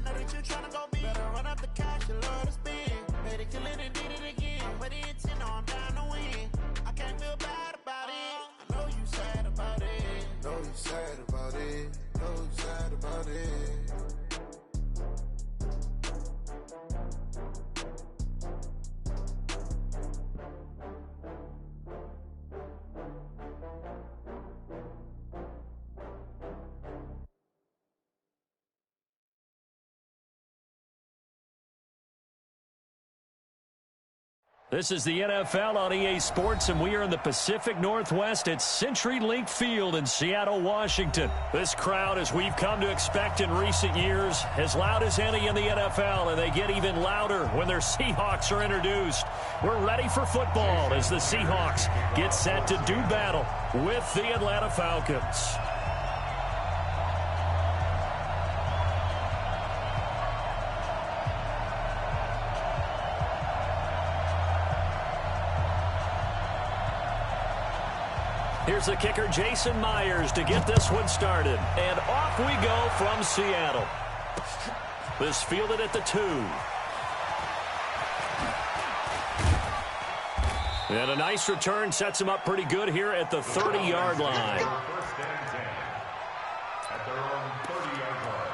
know that you tryna go big. Better run up the cash, you love to spend. Made it, kill it, and did it again. But the intent, no, I'm down to win. I can't feel bad about it. I know you sad about it. Know you sad about it. Know you sad about it. This is the NFL on EA Sports, and we are in the Pacific Northwest at CenturyLink Field in Seattle, Washington. This crowd, as we've come to expect in recent years, as loud as any in the NFL, and they get even louder when their Seahawks are introduced. We're ready for football as the Seahawks get set to do battle with the Atlanta Falcons. Here's the kicker, Jason Myers, to get this one started. And off we go from Seattle. This fielded at the 2. And a nice return sets him up pretty good here at the 30-yard line. First and 10 at their own 30-yard line.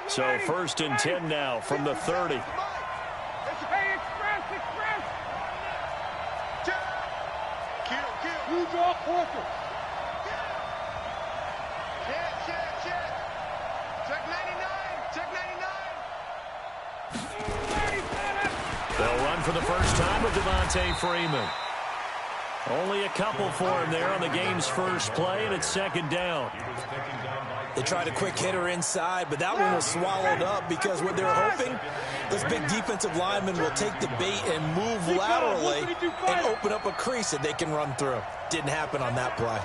So first and 10 now from the 30. They'll run for the first time with Devontae Freeman. Only a couple for him there on the game's first play, and it's second down. They tried a quick hitter inside, but that one was swallowed up because what they were hoping, this big defensive lineman will take the bait and move laterally and open up a crease that they can run through. Didn't happen on that play.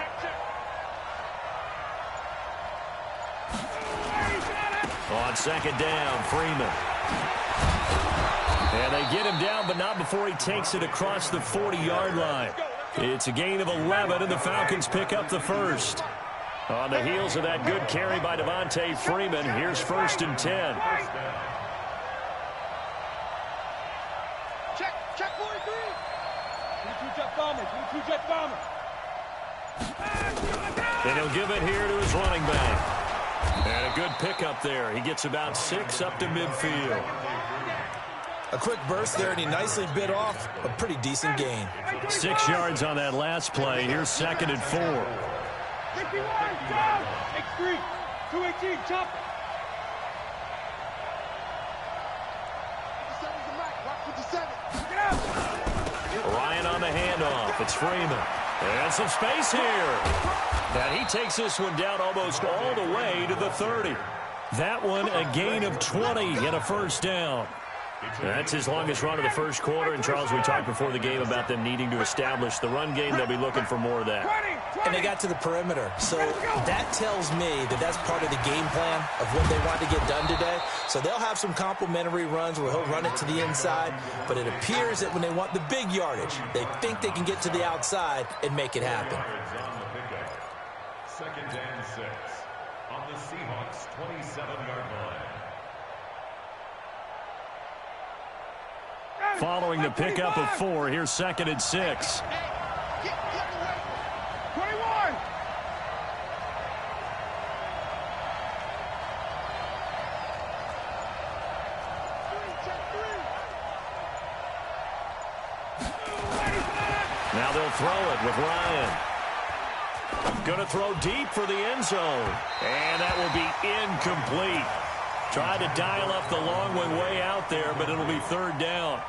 On second down, Freeman. And they get him down, but not before he takes it across the 40-yard line. It's a gain of 11, and the Falcons pick up the first. On the heels of that good carry by Devontae Freeman, here's first and 10. Check 43. 22 jet bomber, 22 jet bomber. And he'll give it here to his running back. And a good pickup there. He gets about 6 up to midfield. A quick burst there, and he nicely bit off a pretty decent gain. 6 yards on that last play. Here's second and 4. 51, down. X3, 218, chop. Ryan on the handoff. It's Freeman. And some space here. And he takes this one down almost all the way to the 30. That one a gain of 20 and a first down. That's his longest run of the first quarter. And, Charles, we talked before the game about them needing to establish the run game. They'll be looking for more of that. And they got to the perimeter. So that tells me that that's part of the game plan of what they want to get done today. So they'll have some complementary runs where he'll run it to the inside. But it appears that when they want the big yardage, they think they can get to the outside and make it happen. Second and 6 on the Seahawks' 27-yard line. Following the pickup of 4, here's second and 6. 21. Now they'll throw it with Ryan. Going to throw deep for the end zone. And that will be incomplete. Tried to dial up the long one way out there, but it'll be third down.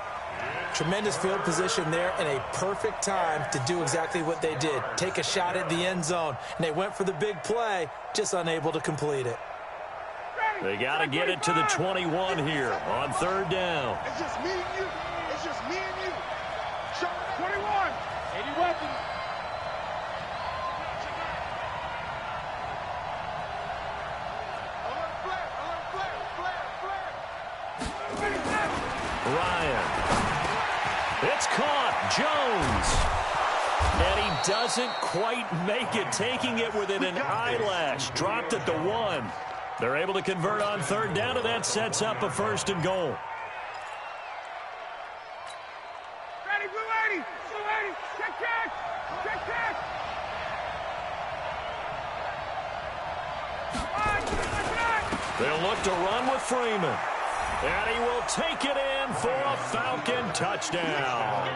Tremendous field position there and a perfect time to do exactly what they did. Take a shot at the end zone. And they went for the big play, just unable to complete it. They got to get it to the 21 here on third down. It's just me and you. It's just me and you. 21. 80 weapons. Ryan. It's caught. Jones. And he doesn't quite make it, taking it within an eyelash. Dropped it to 1. They're able to convert on third down, and that sets up a 1st and goal. Ready, blue 80, blue 80, check. They'll look to run with Freeman. And he will take it in for a Falcon touchdown.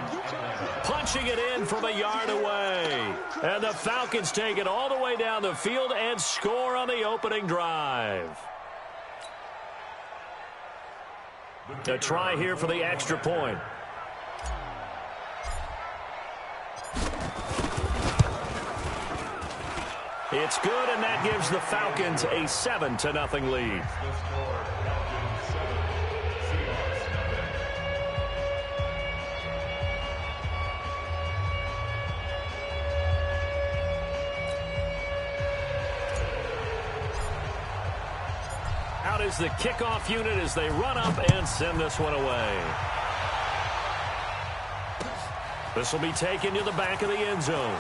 Punching it in from a yard away. And the Falcons take it all the way down the field and score on the opening drive. A try here for the extra point. It's good, and that gives the Falcons a 7-0 lead. Out is the kickoff unit as they run up and send this one away. This will be taken to the back of the end zone.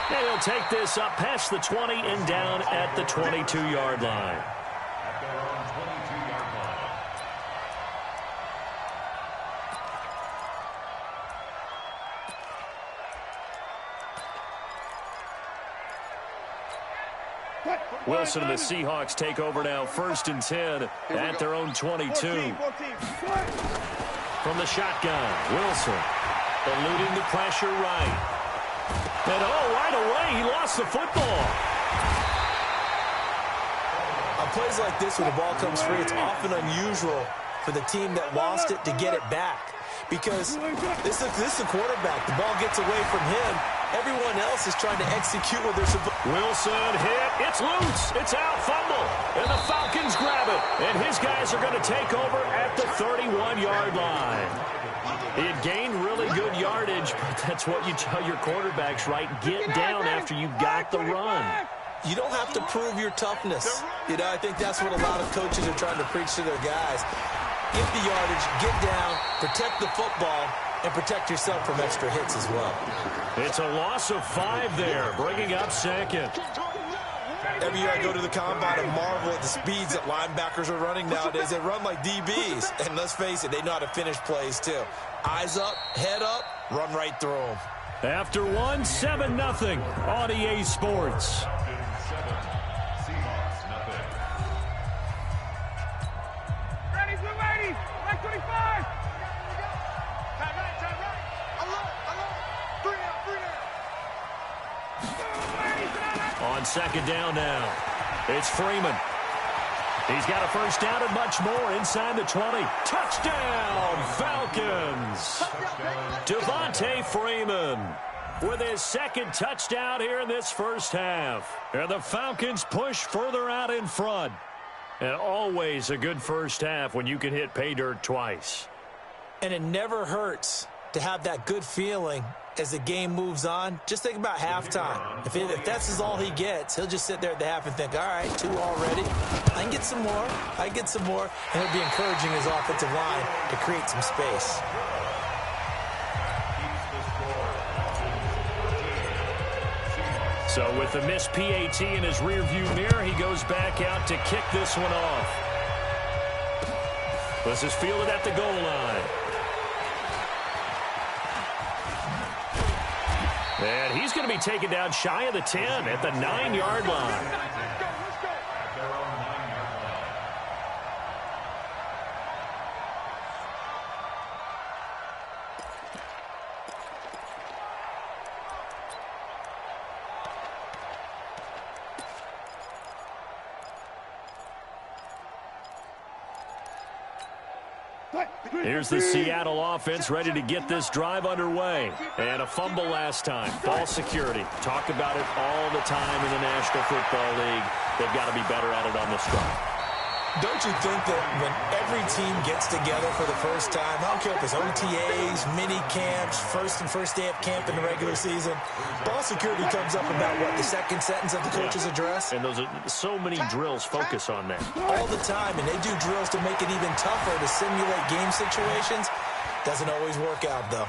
And he'll take this up past the 20 and down at the 22-yard line. At their own 22-yard line. Wilson and the Seahawks take over now, 1st and 10 at their own 22. From the shotgun, Wilson eluding the pressure right. And right away, he lost the football. On plays like this, when the ball comes free, it's often unusual for the team that lost it to get it back. Because this is the quarterback. The ball gets away from him. Everyone else is trying to execute what they're supposed to. Wilson hit. It's loose. It's out. Fumble. And the Falcons grab it. And his guys are going to take over at the 31-yard line. He had gained really good yardage, but that's what you tell your quarterbacks, right? Get down after you got the run. You don't have to prove your toughness. I think that's what a lot of coaches are trying to preach to their guys. Get the yardage, get down, protect the football, and protect yourself from extra hits as well. It's a loss of 5 there, bringing up 2nd. Every year I go to the combine and marvel at the speeds that linebackers are running nowadays. They run like DBs. And let's face it, they know how to finish plays too. Eyes up, head up, run right through them. After 1, 7-0 on EA Sports. Ready, blue 80, right 25. On 2nd down now, it's Freeman. He's got a 1st down and much more inside the 20. Touchdown, Falcons! Devontae Freeman with his 2nd touchdown here in this 1st half. And the Falcons push further out in front. And always a good 1st half when you can hit pay dirt twice. And it never hurts to have that good feeling as the game moves on. Just think about halftime. If that's all he gets, he'll just sit there at the half and think, all right, 2 already. I can get some more. I get some more. And he'll be encouraging his offensive line to create some space. So with the missed PAT in his rearview mirror, he goes back out to kick this one off. This is fielded at the goal line. And he's going to be taken down shy of the 10 at the 9-yard line. Here's the Seattle offense ready to get this drive underway. And a fumble last time. Ball security. Talk about it all the time in the National Football League. They've got to be better at it on this drive. Don't you think that when every team gets together for the first time, I don't care if it's OTAs, mini camps, first day of camp in the regular season, ball security comes up about, what, the second sentence of the coach's address? And those are so many drills focus on that. All the time, and they do drills to make it even tougher to simulate game situations. Doesn't always work out, though.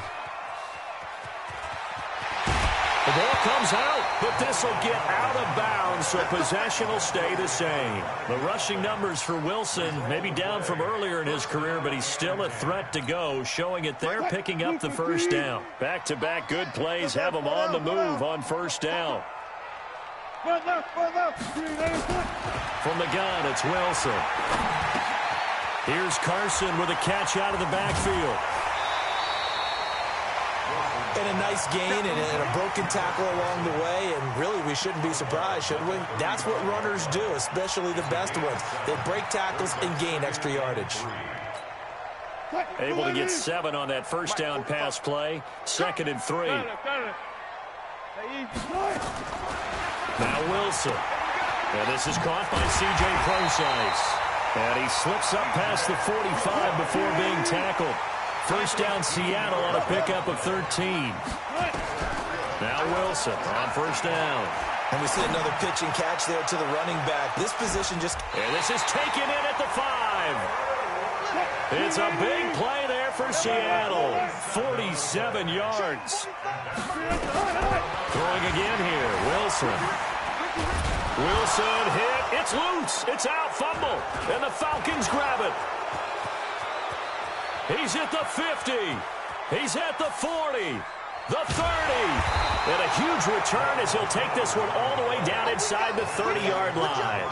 The ball comes out, but this will get out of bounds, so possession will stay the same. The rushing numbers for Wilson may be down from earlier in his career, but he's still a threat to go, showing it there, picking up the first down. Back-to-back good plays have him on the move on first down. From the gun, it's Wilson. Here's Carson with a catch out of the backfield. And a nice gain and a broken tackle along the way, and really we shouldn't be surprised, should we? That's what runners do, especially the best ones. They break tackles and gain extra yardage. Able to get 7 on that first down pass play. 2nd and 3. Now Wilson. And this is caught by C.J. Procise. And he slips up past the 45 before being tackled. First down, Seattle on a pickup of 13. Now Wilson on first down. And we see another pitch and catch there to the running back. This position just... And this is taken in at the 5. It's a big play there for Seattle. 47 yards. Throwing again here, Wilson. Wilson hit. It's loose. It's out. Fumble. And the Falcons grab it. He's at the 50. He's at the 40. The 30. And a huge return as he'll take this one all the way down inside the 30-yard line.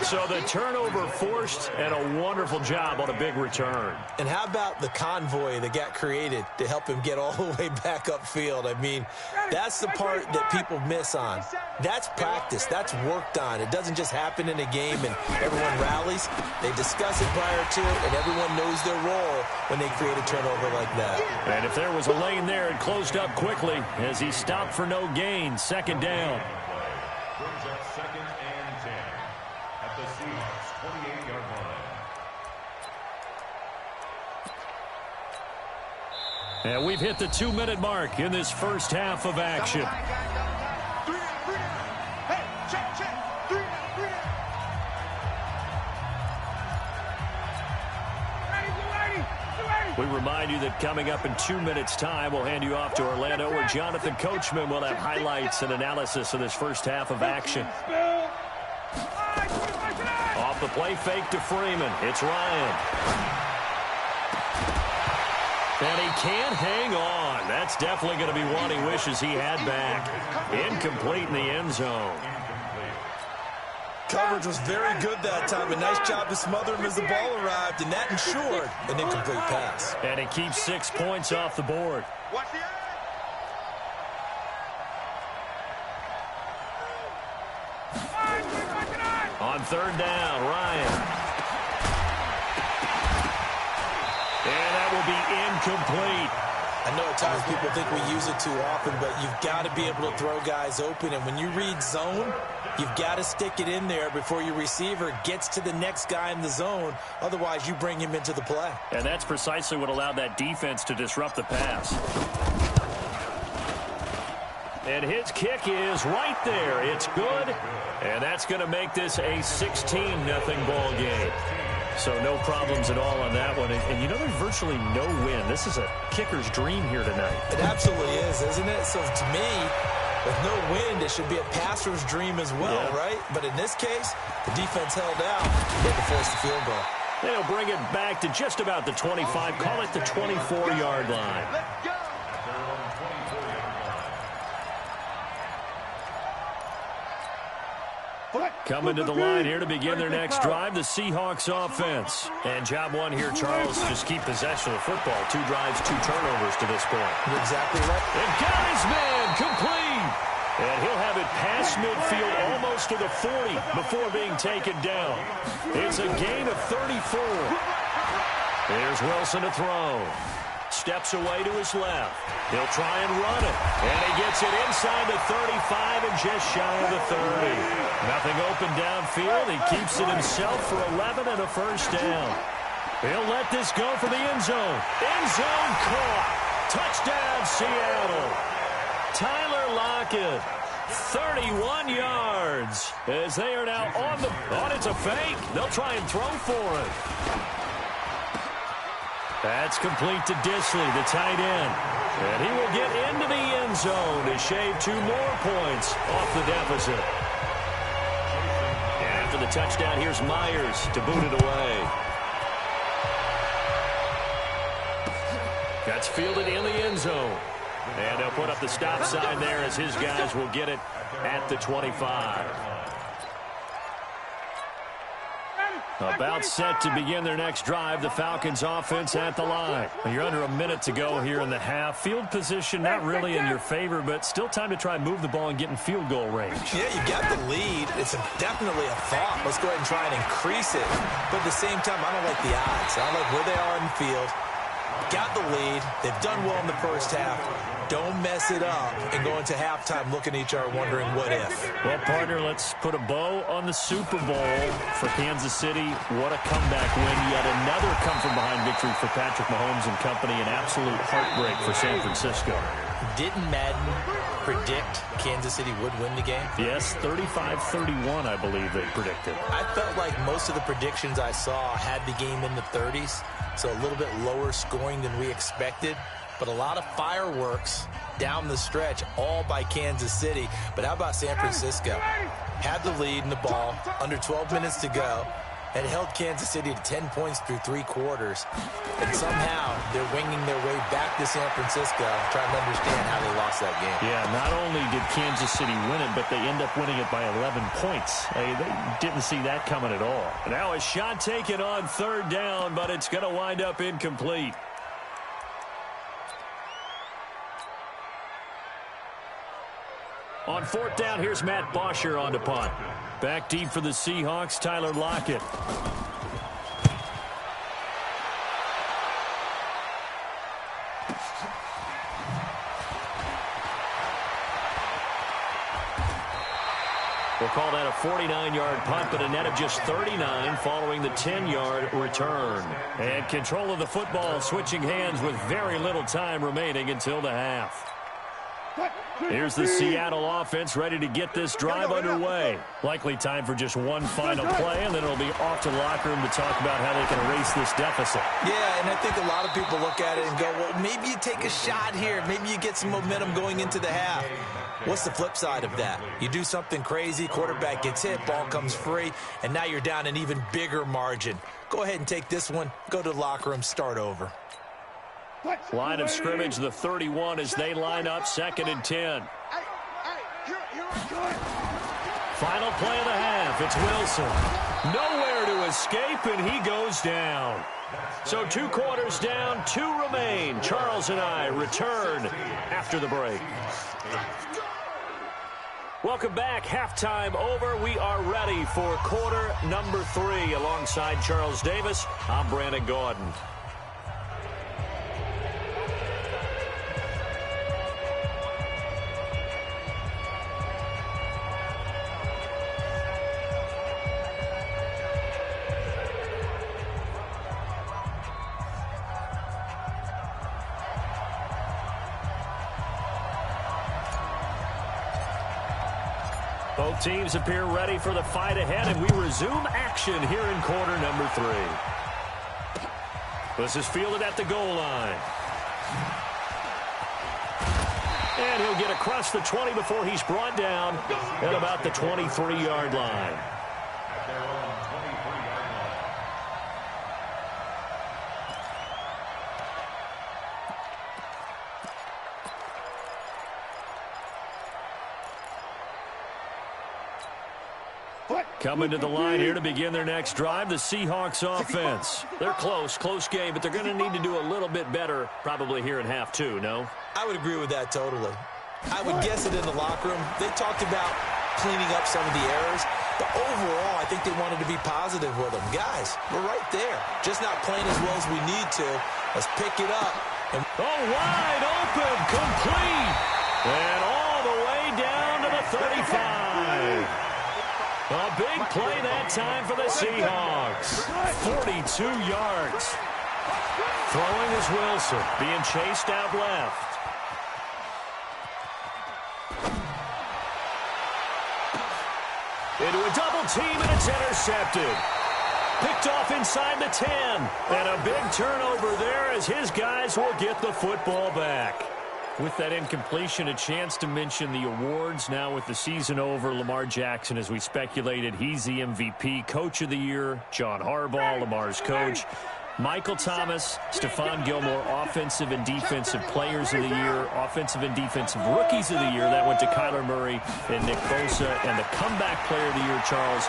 So the turnover forced and a wonderful job on a big return. And how about the convoy that got created to help him get all the way back upfield? I mean, that's the part that people miss on. That's practice. That's worked on. It doesn't just happen in a game and everyone rallies. They discuss it prior to it, and everyone knows their role when they create a turnover like that. And if there was a lane there, it closed up quickly as he stopped for no gain. 2nd down. Brings up 2nd and 10 at the Seahawks 28-yard line. And we've hit the 2-minute mark in this first half of action. We remind you that coming up in 2 minutes' time, we'll hand you off to Orlando, where Jonathan Coachman will have highlights and analysis of this first half of action. Off the play fake to Freeman. It's Ryan. And he can't hang on. That's definitely going to be one he wishes he had back. Incomplete in the end zone. Coverage was very good that time. A nice job to smother him as the ball arrived, and that ensured an incomplete pass. And it keeps 6 points off the board. On 3rd down, Ryan. And that will be incomplete. I know at times people think we use it too often, but you've got to be able to throw guys open. And when you read zone, you've got to stick it in there before your receiver gets to the next guy in the zone. Otherwise, you bring him into the play. And that's precisely what allowed that defense to disrupt the pass. And his kick is right there. It's good. And that's going to make this a 16-0 ball game. So no problems at all on that one. And you know, there's virtually no win. This is a kicker's dream here tonight. It absolutely is, isn't it? So to me, with no wind, it should be a passer's dream as well, right? But in this case, the defense held out. They had to force the field goal. They'll bring it back to just about the 25. Call it the 24-yard line. Coming to the line here to begin their next drive, the Seahawks offense. And job one here, Charles, just keep possession of the football. 2 drives, 2 turnovers to this point. You're exactly right. And got his man complete. And he'll have it past midfield almost to the 40 before being taken down. It's a gain of 34. Here's Wilson to throw. steps away to his left. He'll try and run it. And he gets it inside the 35 and just shy of the 30. Nothing open downfield. He keeps it himself for 11 and a first down. He'll let this go for the end zone. End zone caught. Touchdown, Seattle. Tyler Lockett, 31 yards, as they are now on it's a fake. They'll try and throw for it. That's complete to Disley, the tight end. And he will get into the end zone to shave 2 more points off the deficit. And after the touchdown, here's Myers to boot it away. That's fielded in the end zone. And they'll put up the stop sign there as his guys will get it at the 25. About set to begin their next drive, the Falcons offense at the line. You're under a minute to go here in the half. Field position not really in your favor, but still time to try and move the ball and get in field goal range. Yeah, you got the lead. It's definitely a thought. Let's go ahead and try and increase it. But at the same time, I don't like the odds. I don't like where they are in the field. Got the lead. They've done well in the first half. Don't mess it up and go into halftime looking at each other wondering what if. Well, partner, let's put a bow on the Super Bowl for Kansas City. What a comeback win. Yet another come-from-behind victory for Patrick Mahomes and company. An absolute heartbreak for San Francisco. Didn't Madden predict Kansas City would win the game? Yes, 35-31, I believe they predicted. I felt like most of the predictions I saw had the game in the 30s, so a little bit lower scoring than we expected. But a lot of fireworks down the stretch, all by Kansas City. But how about San Francisco? Had the lead in the ball, under 12 minutes to go, and held Kansas City to 10 points through 3 quarters. And somehow they're winging their way back to San Francisco, trying to understand how they lost that game. Yeah, not only did Kansas City win it, but they end up winning it by 11 points. They didn't see that coming at all. Now a shot taken on 3rd down, but it's going to wind up incomplete. On 4th down, here's Matt Bosher on to punt. Back deep for the Seahawks, Tyler Lockett. We'll call that a 49-yard punt, but a net of just 39 following the 10-yard return. And control of the football switching hands with very little time remaining until the half. Here's the Seattle offense ready to get this drive underway. Likely time for just one final play, and then it'll be off to the locker room to talk about how they can erase this deficit. Yeah, and I think a lot of people look at it and go, well, maybe you take a shot here. Maybe you get some momentum going into the half. What's the flip side of that? You do something crazy, quarterback gets hit, ball comes free, and now you're down an even bigger margin. Go ahead and take this one, go to the locker room, start over. Line of scrimmage, the 31 as they line up, 2nd and 10. Final play of the half, it's Wilson. Nowhere to escape, and he goes down. So 2 quarters down, 2 remain. Charles and I return after the break. Welcome back. Halftime over. We are ready for quarter number 3. Alongside Charles Davis, I'm Brandon Gordon. Both teams appear ready for the fight ahead, and we resume action here in quarter number 3. This is fielded at the goal line. And he'll get across the 20 before he's brought down at about the 23-yard line. Coming to the line here to begin their next drive, the Seahawks offense. They're close game, but they're going to need to do a little bit better probably here in half 2, no? I would agree with that totally. I would guess it in the locker room. They talked about cleaning up some of the errors, but overall, I think they wanted to be positive with them. Guys, we're right there. Just not playing as well as we need to. Let's pick it up wide open, complete, and all the way down to the 35. A big play that time for the Seahawks. 42 yards. Throwing is Wilson, being chased out left. Into a double team, and it's intercepted. Picked off inside the 10. And a big turnover there as his guys will get the football back. With that incompletion, a chance to mention the awards. Now with the season over, Lamar Jackson, as we speculated, he's the MVP. Coach of the Year, John Harbaugh, Lamar's coach. Michael Thomas, Stephon Gilmore, Offensive and Defensive Players of the Year, Offensive and Defensive Rookies of the Year. That went to Kyler Murray and Nick Bosa. And the Comeback Player of the Year, Charles,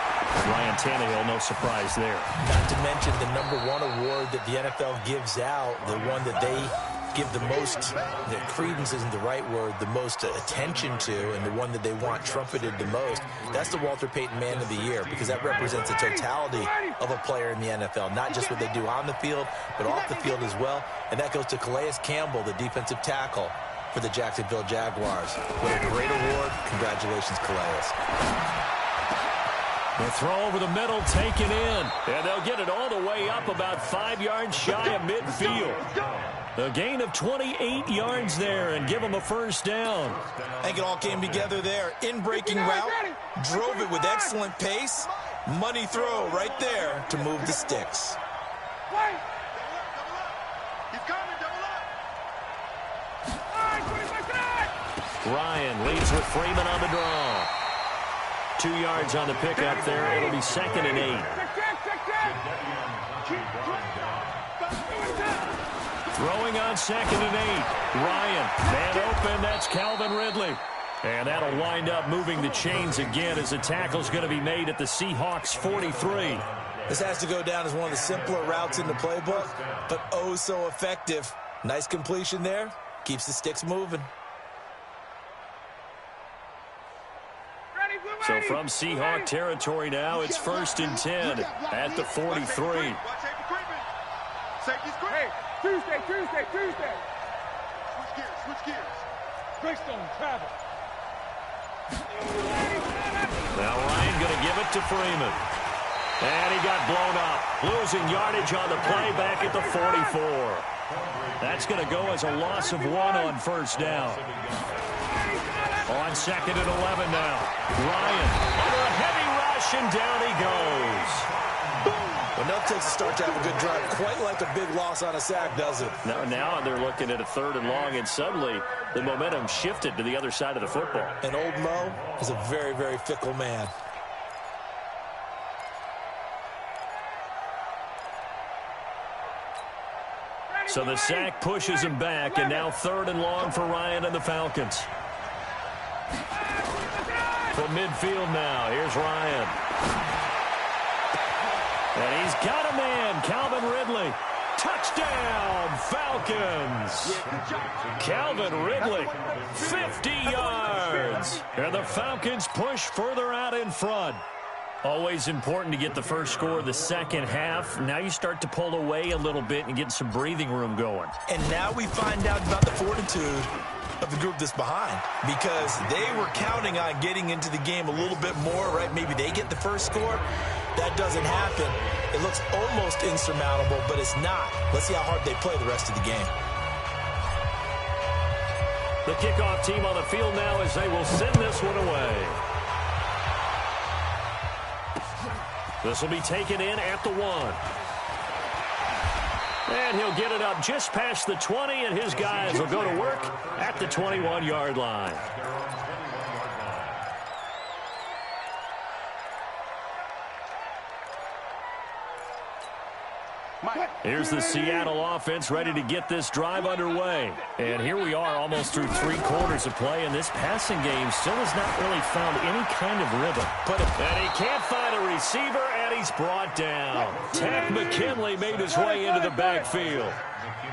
Ryan Tannehill. No surprise there. Not to mention the #1 award that the NFL gives out, the one that they give the most, the credence isn't the right word, the most attention to, and the one that they want trumpeted the most. That's the Walter Payton Man of the Year, because that represents the totality of a player in the NFL, not just what they do on the field, but off the field as well. And that goes to Calais Campbell, the defensive tackle for the Jacksonville Jaguars. What a great award. Congratulations, Calais. The throw over the middle, taken in. And they'll get it all the way up about 5 yards shy of midfield. A gain of 28 yards there and give them a first down. I think it all came together there. In-breaking route, drove it with excellent pace. Money throw right there to move the sticks. Ryan leads with Freeman on the draw. 2 yards on the pickup there. It'll be 2nd and 8. Throwing on 2nd and 8. Ryan, man open, that's Calvin Ridley. And that'll wind up moving the chains again as the tackle's going to be made at the Seahawks 43. This has to go down as one of the simpler routes in the playbook, but oh so effective. Nice completion there. Keeps the sticks moving. So from Seahawk territory now, it's 1st and 10 at the 43. Hey, Tuesday. Switch gears. Greystone, travel. Now Ryan going to give it to Freeman. And he got blown up. Losing yardage on the play back at the 44. That's going to go as a loss of 1 on first down. On 2nd and 11 now. Ryan under a heavy rush, and down he goes. Enough takes a start to have a good drive. Quite like a big loss on a sack, does it? Now they're looking at a 3rd and long, and suddenly the momentum shifted to the other side of the football. And old Mo is a very, very fickle man. So the sack pushes him back, and now 3rd and long for Ryan and the Falcons. From midfield now, here's Ryan. And he's got a man, Calvin Ridley. Touchdown, Falcons. Calvin Ridley, 50 yards. And the Falcons push further out in front. Always important to get the first score of the second half. Now you start to pull away a little bit and get some breathing room going. And now we find out about the fortitude of the group that's behind, because they were counting on getting into the game a little bit more, right? Maybe they get the first score. That doesn't happen. It looks almost insurmountable, but it's not. Let's see how hard they play the rest of the game. The kickoff team on the field now as they will send this one away. This will be taken in at the 1. And he'll get it up just past the 20, and his guys will go to work at the 21-yard line. Here's the Seattle offense ready to get this drive underway. And here we are almost through 3 quarters of play, and this passing game still has not really found any kind of rhythm. And he can't find a receiver, and he's brought down. Takk McKinley made his way into the backfield.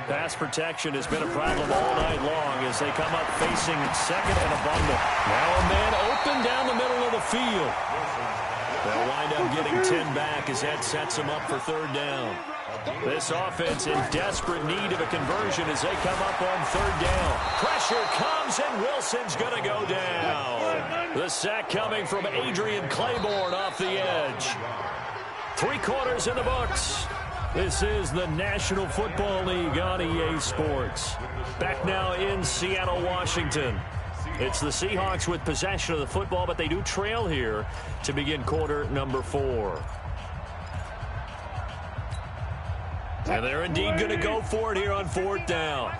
Pass protection has been a problem all night long as they come up facing 2nd and a bundle. Now a man open down the middle of the field. They'll wind up getting 10 back as that sets them up for third down. This offense in desperate need of a conversion as they come up on third down. Pressure comes, and Wilson's going to go down. The sack coming from Adrian Claiborne off the edge. 3 quarters in the books. This is the National Football League on EA Sports. Back now in Seattle, Washington. It's the Seahawks with possession of the football, but they do trail here to begin quarter number 4. And they're indeed going to go for it here on fourth down.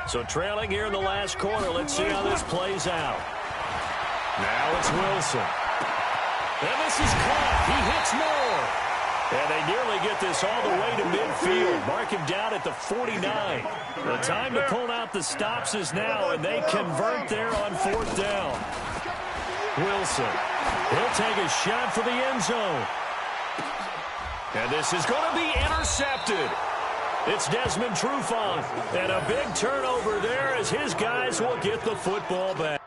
So trailing here in the last quarter. Let's see how this plays out. Now it's Wilson. And this is caught. He hits more. And they nearly get this all the way to midfield. Mark him down at the 49. The time to pull out the stops is now, and they convert there on fourth down. Wilson. He'll take a shot for the end zone. And this is going to be intercepted. It's Desmond Trufant. And a big turnover there as his guys will get the football back.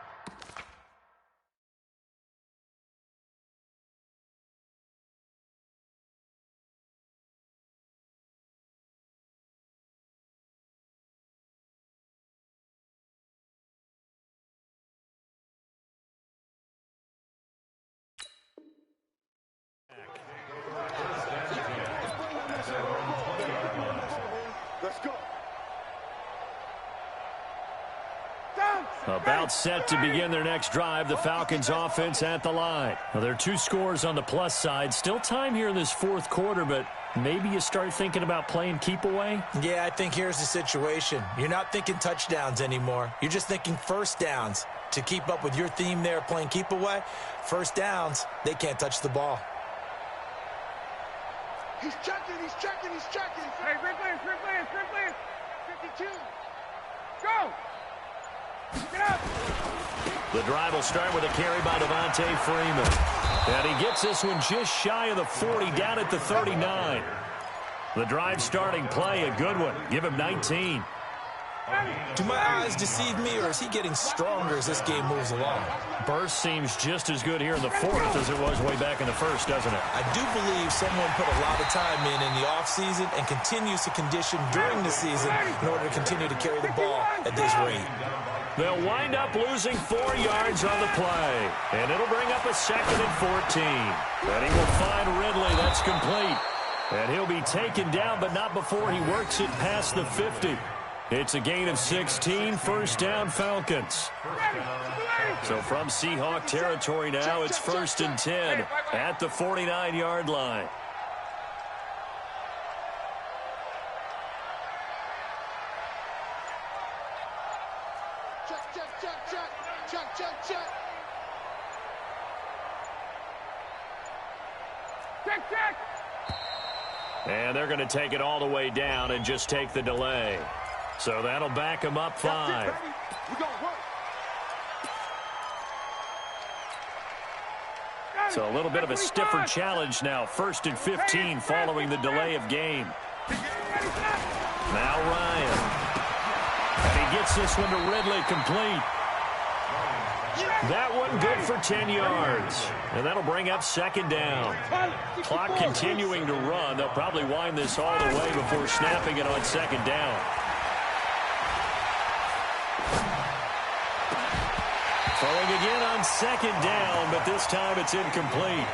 Let's go. About set to begin their next drive, the Falcons offense at the line. Well, there are 2 scores on the plus side. Still time here in this fourth quarter, but maybe you start thinking about playing keep away? Yeah, I think here's the situation. You're not thinking touchdowns anymore. You're just thinking first downs. To keep up with your theme there, playing keep away, first downs, they can't touch the ball. He's checking. Hey, red 52. Go. Get up. The drive will start with a carry by Devontae Freeman. And he gets this one just shy of the 40, down at the 39. The drive starting play, a good one. Give him 19. Do my eyes deceive me, or is he getting stronger as this game moves along? Burst seems just as good here in the fourth as it was way back in the first, doesn't it? I do believe someone put a lot of time in the offseason and continues to condition during the season in order to continue to carry the ball at this rate. They'll wind up losing 4 yards on the play. And it'll bring up a 2nd and 14. And he will find Ridley. That's complete. And he'll be taken down, but not before he works it past the 50. It's a gain of 16, first down Falcons. So from Seahawk territory now, it's 1st and 10 at the 49-yard line. Check. And they're going to take it all the way down and just take the delay. So that'll back him up 5. So a little bit of a stiffer challenge now. 1st and 15 following the delay of game. Now Ryan. And he gets this one to Ridley, complete. That one good for 10 yards. And that'll bring up 2nd down. Clock continuing to run. They'll probably wind this all the way before snapping it on 2nd down. Throwing again on 2nd down, but this time it's incomplete.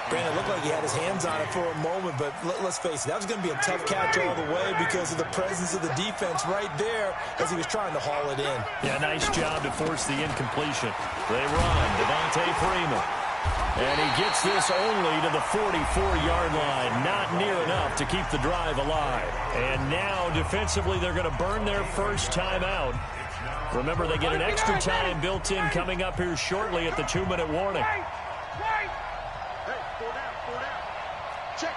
Brandon, it looked like he had his hands on it for a moment, but let's face it, that was going to be a tough catch all the way because of the presence of the defense right there as he was trying to haul it in. Yeah, nice job to force the incompletion. They run. Devontae Freeman. And he gets this only to the 44-yard line. Not near enough to keep the drive alive. And now, defensively, they're going to burn their first timeout. Remember, they get an extra time built in coming up here shortly at the 2-minute warning. Hey, 4 down. Check.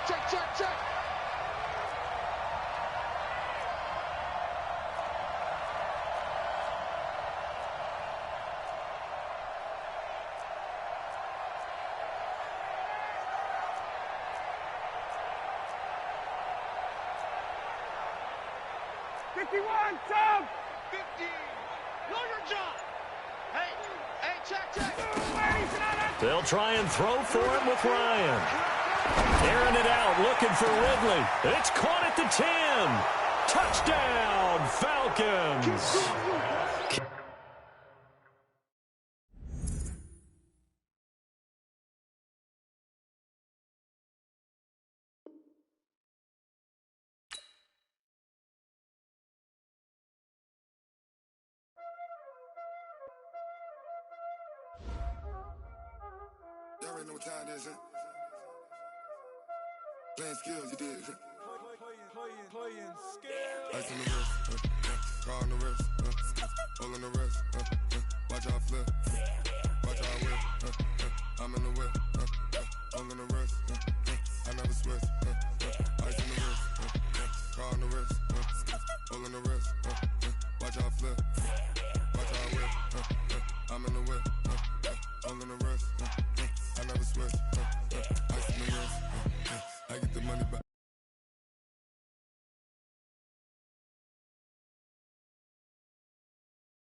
Sub 50. Know your job. Hey, check. They'll try and throw for him with Ryan. Airing it out, looking for Ridley. It's caught at the 10. Touchdown, Falcons. Y'all already know what time it is, huh? Playing skills, you did, huh? Playing skills. Ice on the wrist, car on the wrist, hole in the wrist, watch out flip, watch out whip, I'm in the whip, hole in the wrist, I never switch, ice on the wrist, car on the wrist, hole in the wrist, watch out flip, watch out whip, I'm in the whip, hole in the wrist, I never switch.